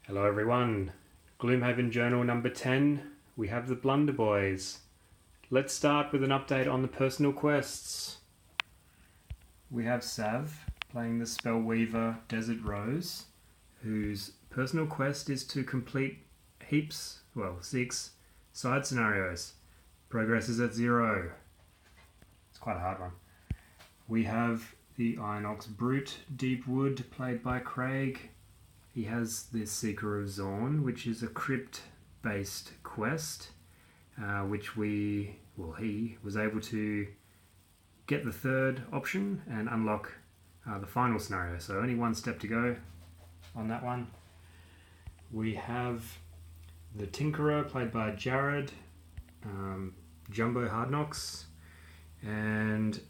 Hello everyone, Gloomhaven Journal number 10, we have the Blunder boys. Let's start with an update on the personal quests. We have Sav playing the Spellweaver Desert Rose, whose personal quest is to complete 6 side scenarios. Progress is at 0. It's quite a hard one. We have the Inox Brute Deepwood played by Craig. He has the Seeker of Zorn, which is a crypt-based quest, which he was able to get the third option and unlock the final scenario. So only one step to go on that one. We have the Tinkerer, played by Jared, Jumbo Hardknocks, and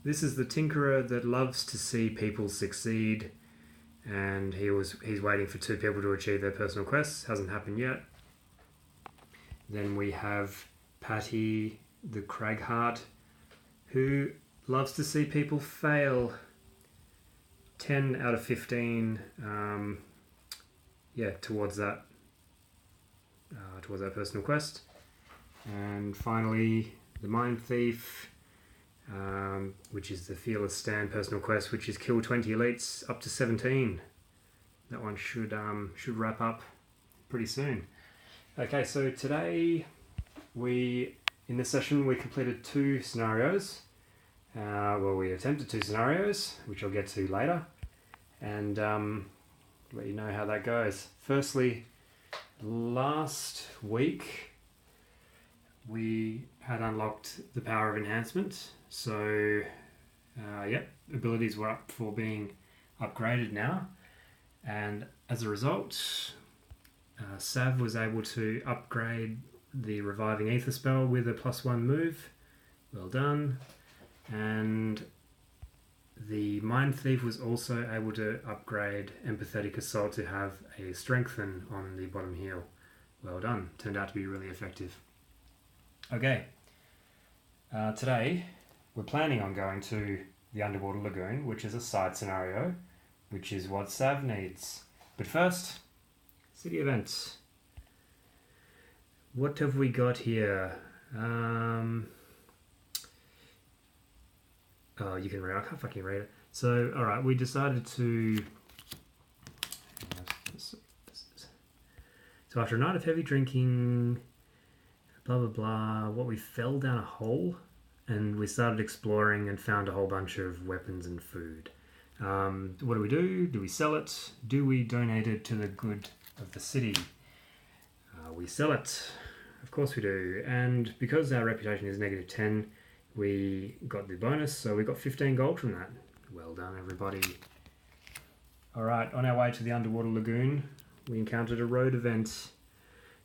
this is the Tinkerer that loves to see people succeed. And he's waiting for 2 people to achieve their personal quests. Hasn't happened yet. Then we have Patty the Cragheart, who loves to see people fail. 10 out of 15 towards that personal quest. And finally the Mind Thief, which is the Fearless Stand personal quest, which is kill 20 elites up to 17. That one should wrap up pretty soon. Okay, so today in this session we completed 2 scenarios. We attempted 2 scenarios, which I'll get to later, and let you know how that goes. Firstly, last week we had unlocked the power of enhancement. So, abilities were up for being upgraded now. And as a result, Sav was able to upgrade the Reviving Ether spell with a +1 move. Well done. And the Mind Thief was also able to upgrade Empathetic Assault to have a Strengthen on the bottom heel. Well done. Turned out to be really effective. Okay. Today, we're planning on going to the Underwater Lagoon, which is a side scenario, which is what Sav needs. But first, city events. What have we got here? You can read it. I can't fucking read it. So, alright, we decided to... So after a night of heavy drinking, blah blah blah, we fell down a hole and we started exploring and found a whole bunch of weapons and food. What do? Do we sell it? Do we donate it to the good of the city? We sell it. Of course we do. And because our reputation is -10, we got the bonus, so we got 15 gold from that. Well done, everybody. Alright, on our way to the Underwater Lagoon, we encountered a road event.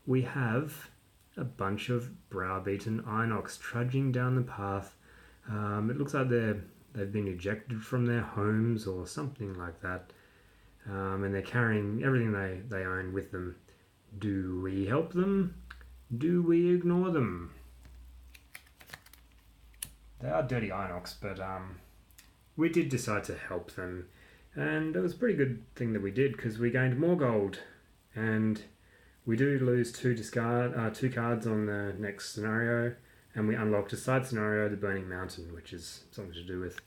We have a bunch of browbeaten Inox trudging down the path. It looks like they've been ejected from their homes or something like that, and they're carrying everything they own with them. Do we help them? Do we ignore them? They are dirty Inox, but we did decide to help them, and it was a pretty good thing that we did, because we gained more gold, and we do lose 2 cards on the next scenario, and we unlocked a side scenario, the Burning Mountain, which is something to do with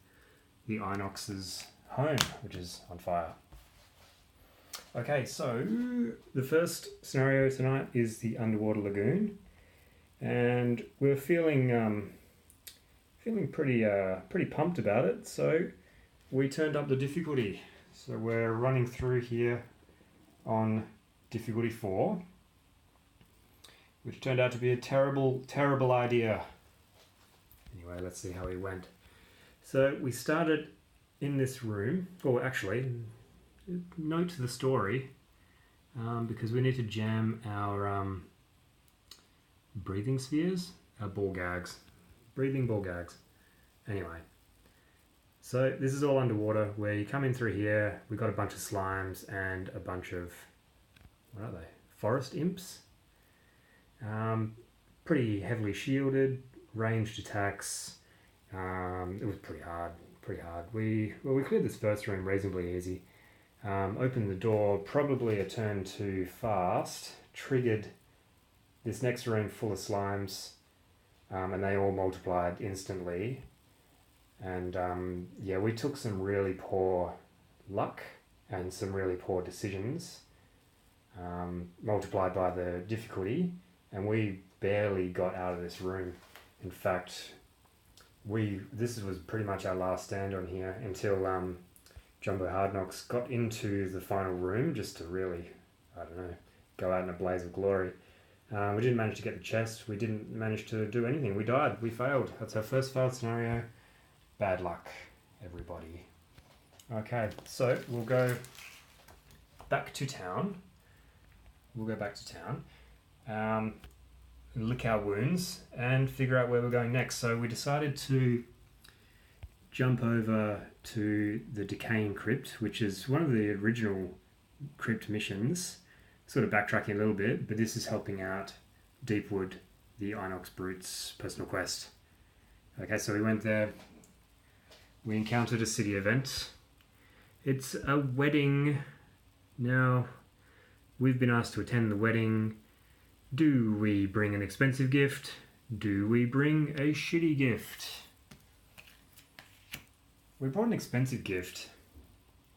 the Inox's home, which is on fire. Okay, so the first scenario tonight is the Underwater Lagoon, and we're feeling pretty pumped about it, so we turned up the difficulty. So we're running through here on difficulty 4, which turned out to be a terrible idea. Anyway, let's see how we went. So we started in this room, or actually, note the story, because we need to jam our breathing spheres, our breathing ball gags. Anyway, so this is all underwater. We come in through here, we've got a bunch of slimes and a bunch of, what are they? Forest imps. Pretty heavily shielded, ranged attacks. It was pretty hard. We cleared this first room reasonably easy. Opened the door, probably a turn too fast, triggered this next room full of slimes, and they all multiplied instantly. And yeah, we took some really poor luck and some really poor decisions, multiplied by the difficulty, and we barely got out of this room. In fact, this was pretty much our last stand on here until Jumbo Hardknocks got into the final room just to really, I don't know, go out in a blaze of glory. We didn't manage to get the chest. We didn't manage to do anything. We died. We failed. That's our first failed scenario. Bad luck, everybody. Okay, so we'll go back to town. Lick our wounds and figure out where we're going next. So we decided to jump over to the Decaying Crypt, which is one of the original crypt missions. Sort of backtracking a little bit, but this is helping out Deepwood, the Inox Brute's personal quest. Okay, so we went there. We encountered a city event. It's a wedding. Now, we've been asked to attend the wedding. Do we bring an expensive gift? Do we bring a shitty gift? We brought an expensive gift.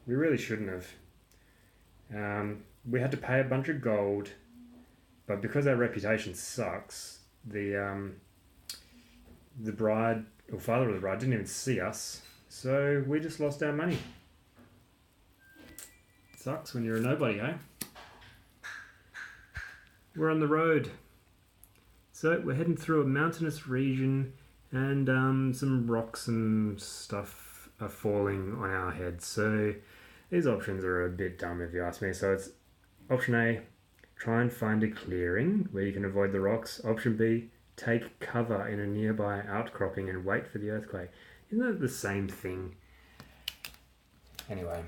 We really shouldn't have. We had to pay a bunch of gold, but because our reputation sucks, the bride, or father of the bride, didn't even see us, so we just lost our money. Sucks when you're a nobody, eh? We're on the road. So we're heading through a mountainous region, and some rocks and stuff are falling on our heads. So these options are a bit dumb if you ask me. So it's option A, try and find a clearing where you can avoid the rocks. Option B, take cover in a nearby outcropping and wait for the earthquake. Isn't that the same thing? Anyway,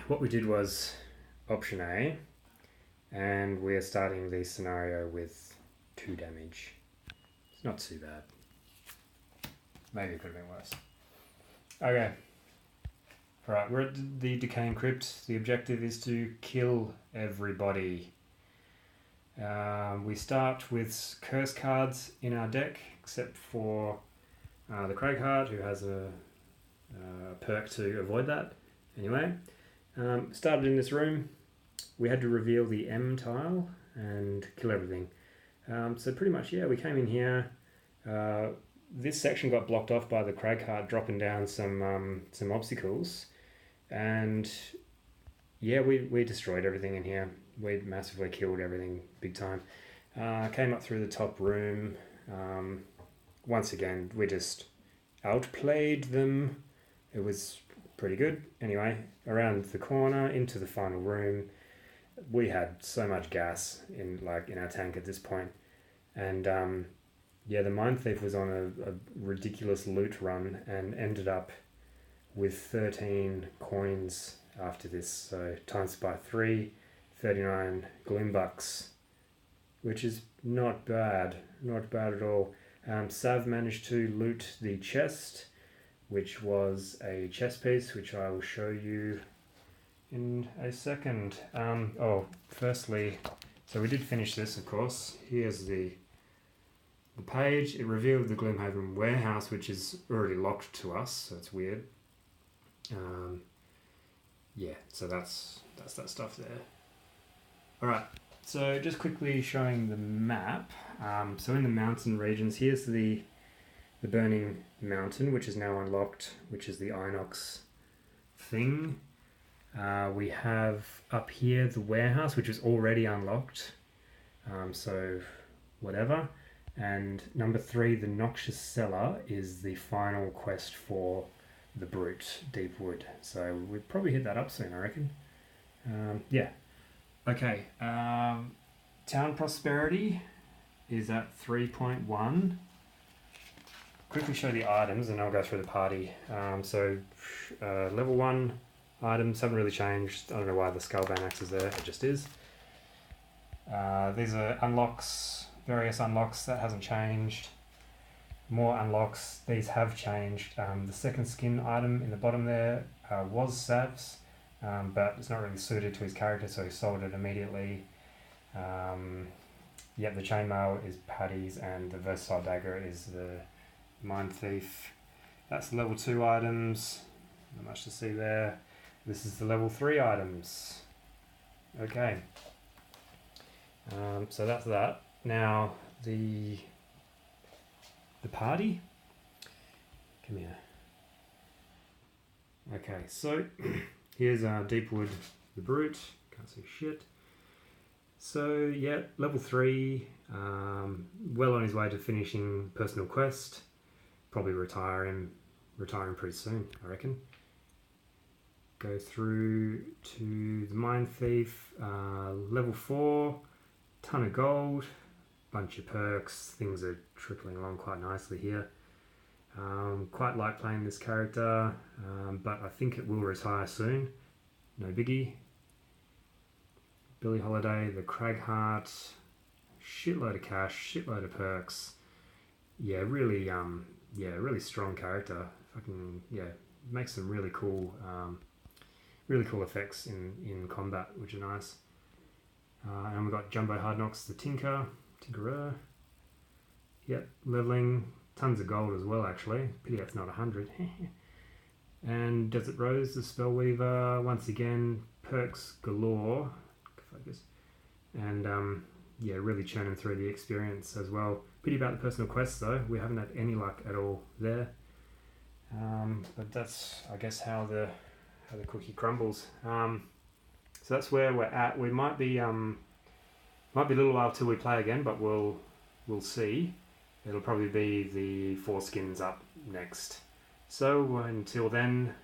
what we did was option A, and we're starting the scenario with 2 damage. It's not too bad. Maybe it could have been worse. Okay. Alright, we're at the Decaying Crypt. The objective is to kill everybody. We start with curse cards in our deck, except for the Craigheart, who has a perk to avoid that. Anyway, started in this room. We had to reveal the M tile and kill everything. So pretty much, yeah, we came in here. This section got blocked off by the Craigheart dropping down some obstacles. And yeah, we destroyed everything in here. We massively killed everything big time. Came up through the top room. Once again, we just outplayed them. It was pretty good. Anyway, around the corner into the final room. We had so much gas in our tank at this point. And yeah, the Mind Thief was on a ridiculous loot run and ended up with 13 coins after this. So times by 3, 39 gloom bucks, which is not bad. Not bad at all. Sav managed to loot the chest, which was a chest piece, which I will show you in a second. Firstly, so we did finish this, of course. Here's the page. It revealed the Gloomhaven warehouse, which is already locked to us, so it's weird. Yeah, so that's that stuff there. Alright, so just quickly showing the map. So in the mountain regions, here's the burning mountain, which is now unlocked, which is the Inox thing. We have up here the warehouse, which is already unlocked. So whatever. And number 3, the Noxious Cellar, is the final quest for the Brute, Deepwood. So we'll probably hit that up soon, I reckon. Yeah. Okay. Town Prosperity is at 3.1. Quickly show the items and I'll go through the party. Level 1 items haven't really changed. I don't know why the Skullbane Axe is there. It just is. These are unlocks, various unlocks. That hasn't changed. More unlocks. These have changed. The second skin item in the bottom there was Sav's. but it's not really suited to his character, so he sold it immediately. Yep, the chainmail is Paddy's, and the versatile dagger is the Mind Thief. That's level 2 items. Not much to see there. This is the level 3 items. Okay. So that's that. Now the party. Come here. Okay, so here's Deepwood the Brute. Can't see shit. So yeah, level 3, well on his way to finishing personal quest. Probably retiring pretty soon, I reckon. Go through to the Mind Thief, level 4, ton of gold, bunch of perks, things are trickling along quite nicely here. Quite like playing this character, but I think it will retire soon, no biggie. Billy Holiday, the Cragheart, shitload of cash, shitload of perks. Yeah, really strong character. Fucking yeah, makes some really cool effects in combat, which are nice. And we've got Jumbo Hard Knocks, the Tinkerer. Yep, leveling, tons of gold as well actually. Pity that's not 100. And Desert Rose, the Spellweaver, once again, perks galore. Focus. And yeah, really churning through the experience as well. Pity about the personal quests though, we haven't had any luck at all there. But that's, I guess, how the cookie crumbles. So that's where we're at. We might be a little while till we play again, but we'll see. It'll probably be the 4 skins up next. So until then.